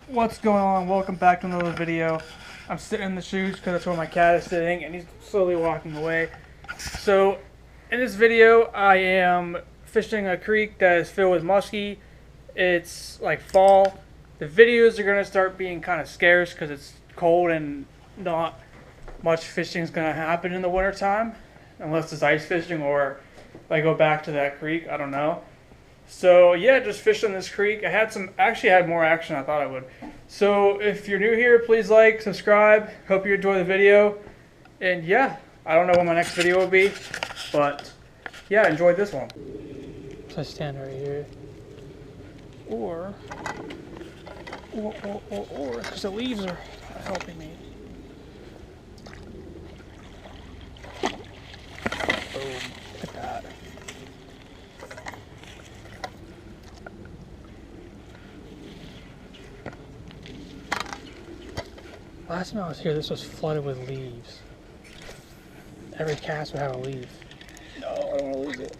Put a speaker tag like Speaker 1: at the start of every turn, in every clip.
Speaker 1: What's going on? Welcome back to another video. I'm sitting in the shoes because that's where my cat is sitting and he's slowly walking away. So in this video I am fishing a creek that is filled with muskie. It's like fall. The videos are going to start being kind of scarce because it's cold and not much fishing is going to happen in the wintertime unless it's ice fishing or if I go back to that creek. I don't know. So yeah, just fished in this creek. I actually had more action than I thought I would. So if you're new here, please like, subscribe. Hope you enjoy the video. And yeah, I don't know what my next video will be, but yeah, enjoy this one. So I stand right here. Or, because the leaves are helping me. Boom, look at that. Last time I was here, this was flooded with leaves. Every cast would have a leaf. No, I don't want to lose it.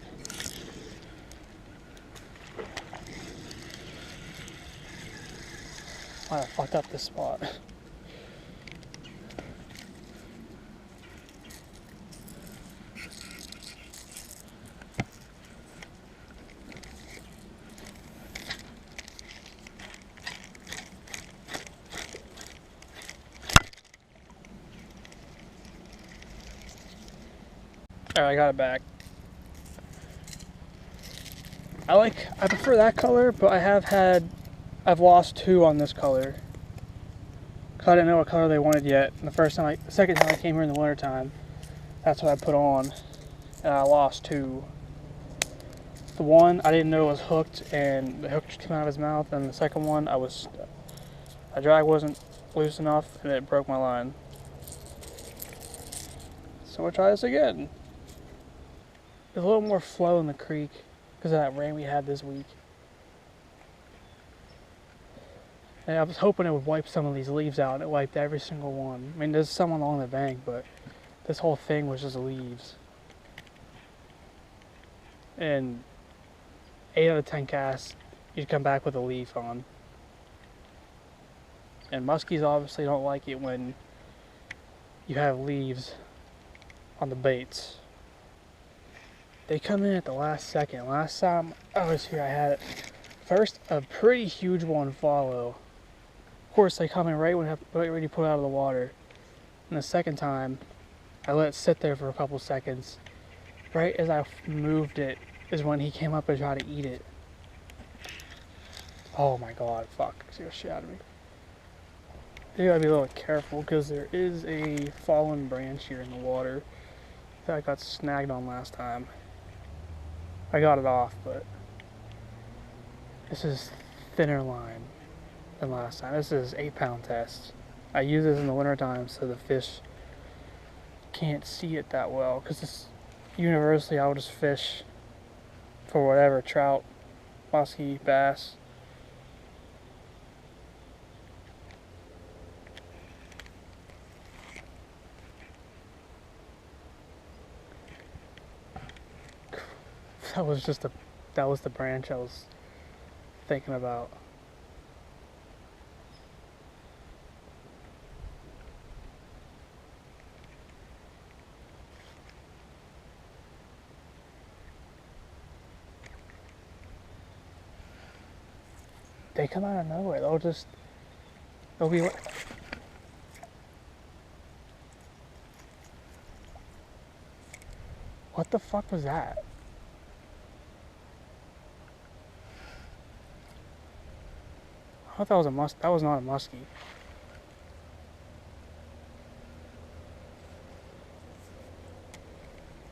Speaker 1: Wow, I fucked up this spot. Alright, I got it back. I prefer that color, but I've lost two on this color. Cause I didn't know what color they wanted yet. And the second time I came here in the wintertime, that's what I put on. And I lost two. The one I didn't know was hooked and the hook just came out of his mouth, and the second one my drag wasn't loose enough and it broke my line. So we'll try this again. There's a little more flow in the creek because of that rain we had this week. And I was hoping it would wipe some of these leaves out, and it wiped every single one. I mean, there's some along the bank, but this whole thing was just leaves. And 8 out of 10 casts, you'd come back with a leaf on. And muskies obviously don't like it when you have leaves on the baits. They come in at the last second. Last time I was here, I had first a pretty huge one follow. Of course, they come in right when you put it out of the water. And the second time, I let it sit there for a couple seconds. Right as I moved it is when he came up and tried to eat it. Oh my god, fuck. He got shit out of me. You gotta be a little careful because there is a fallen branch here in the water that I got snagged on last time. I got it off, but this is thinner line than last time. This is 8-pound test. I use this in the wintertime so the fish can't see it that well, because this universally I'll just fish for whatever, trout, muskie, bass. That was the branch I was thinking about. They come out of nowhere. They'll be. What the fuck was that? I thought that was that was not a muskie.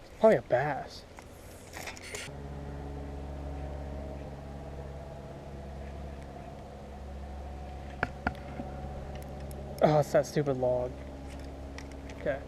Speaker 1: It's probably a bass. Oh, it's that stupid log. Okay.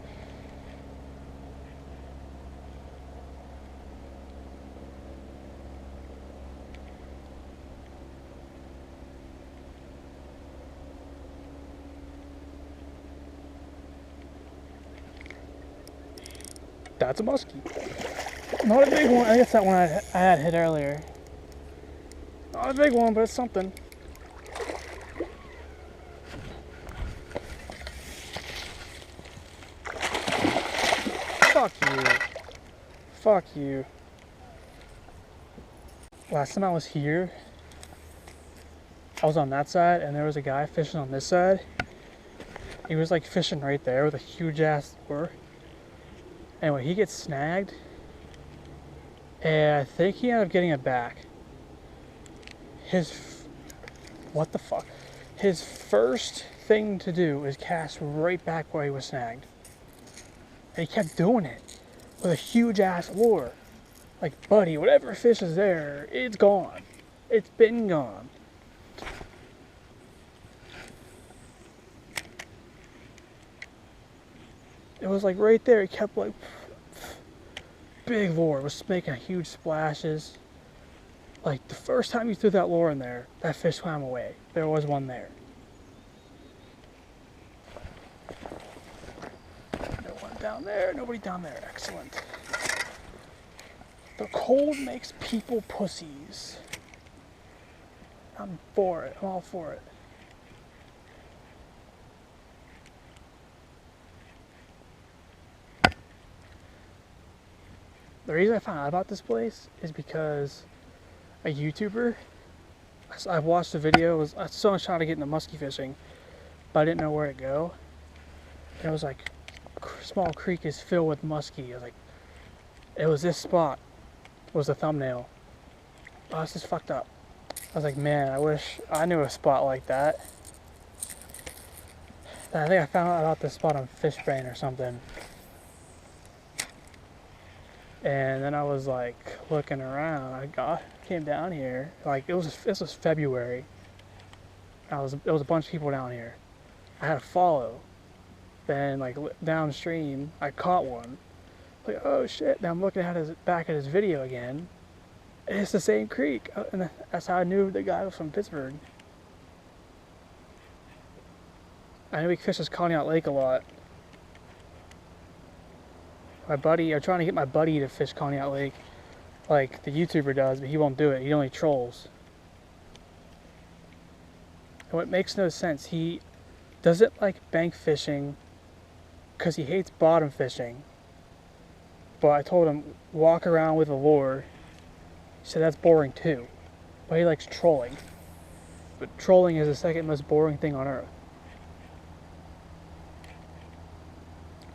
Speaker 1: That's a muskie. Not a big one. I guess that one I had hit earlier. Not a big one, but it's something. Fuck you. Fuck you. Last time I was here, I was on that side and there was a guy fishing on this side. He was like fishing right there with a huge ass lure. Anyway, he gets snagged and I think he ended up getting it back. What the fuck? His first thing to do is cast right back where he was snagged. And he kept doing it with a huge ass lure. Like, buddy, whatever fish is there, it's gone. It's been gone. It was like right there, he kept like, big lure, was making huge splashes. Like, the first time you threw that lure in there, that fish swam away. There was one there. No one down there, nobody down there, excellent. The cold makes people pussies. I'm for it, I'm all for it. The reason I found out about this place is because a YouTuber, I watched the video, I was so much trying to get into muskie fishing, but I didn't know where to go. And it was like, small creek is filled with muskie. I was like, it was this spot, was the thumbnail. Oh, this is fucked up. I was like, man, I wish I knew a spot like that. I think I found out about this spot on Fishbrain or something. And then I was like looking around. Came down here. Like this was February. There was a bunch of people down here. I had to follow. Then like downstream, I caught one. Like, oh shit! Now I'm looking at back at his video again. And it's the same creek, and that's how I knew the guy was from Pittsburgh. I knew he fishes Conneaut Lake a lot. I'm trying to get my buddy to fish Conneaut Lake like the YouTuber does, but he won't do it. He only trolls. And what makes no sense, he doesn't like bank fishing because he hates bottom fishing. But I told him, walk around with a lure. He said that's boring too. But he likes trolling. But trolling is the second most boring thing on earth.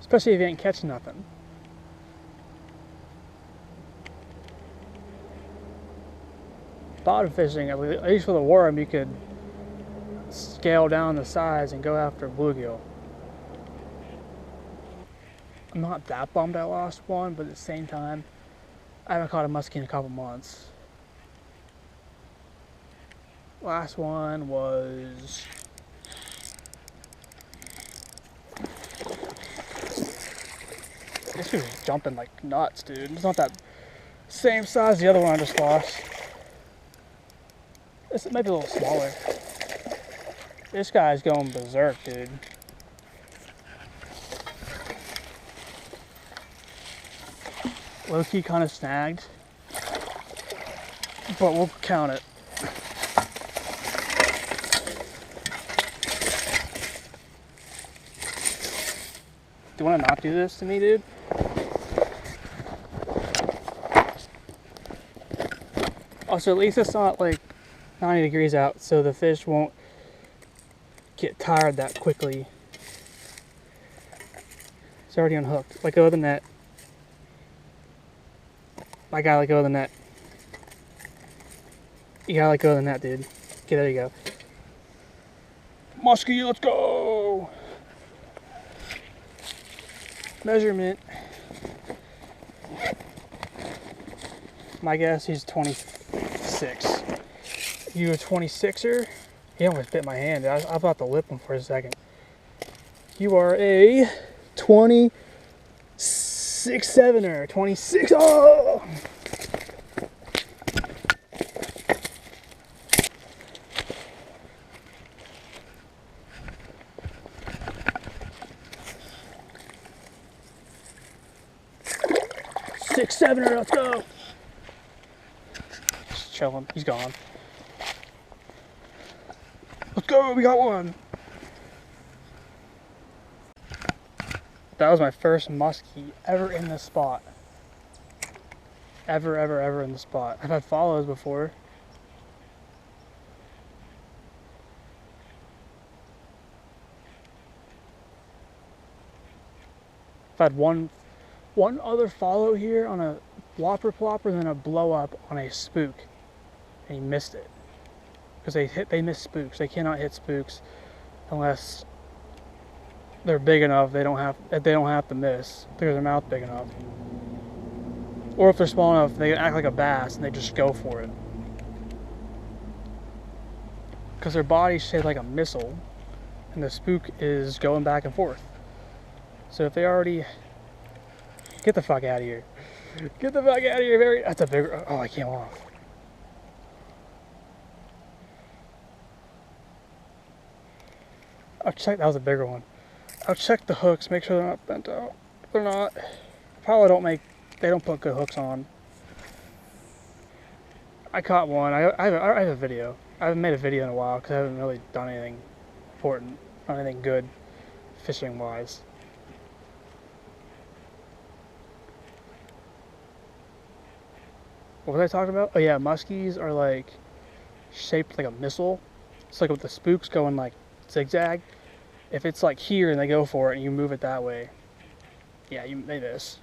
Speaker 1: Especially if you ain't catching nothing. Bottom fishing, at least with a worm, you could scale down the size and go after a bluegill. I'm not that bummed I lost one, but at the same time, I haven't caught a muskie in a couple months. Last one was... This was jumping like nuts, dude. It's not that same size as the other one I just lost. This might be a little smaller. This guy's going berserk, dude. Low-key kind of snagged, but we'll count it. Do you want to not do this to me, dude? Also, at least it's not like 90 degrees out, so the fish won't get tired that quickly. It's already unhooked. Let go of the net. I gotta let go of the net. You gotta let go of the net, dude. Okay, there you go. Muskie, let's go! Measurement. My guess he's 26. You a 26er? He almost bit my hand. I was about to lip him for a second. You are a 26-7er. 26. Oh! Six, 7er, let's go. Just chilling. He's gone. Let's go, we got one. That was my first muskie ever in this spot. Ever in the spot. I've had follows before. I've had one other follow here on a whopper plopper, and then a blow up on a spook, and he missed it because they miss spooks. They cannot hit spooks unless they're big enough. They don't have to miss because their mouth big enough, or if they're small enough, they act like a bass and they just go for it because their body's shaped like a missile, and the spook is going back and forth. So if they already... Get the fuck out of here. Get the fuck out of here. That's a bigger... Oh, I came off. I'll check... That was a bigger one. I'll check the hooks, make sure they're not bent out. If they're not, probably don't make... They don't put good hooks on. I caught one. I have a video. I haven't made a video in a while because I haven't really done anything important, not anything good fishing-wise. What was I talking about? Oh yeah, muskies are like shaped like a missile. It's like with the spooks going like zigzag. If it's like here and they go for it and you move it that way, yeah, they miss.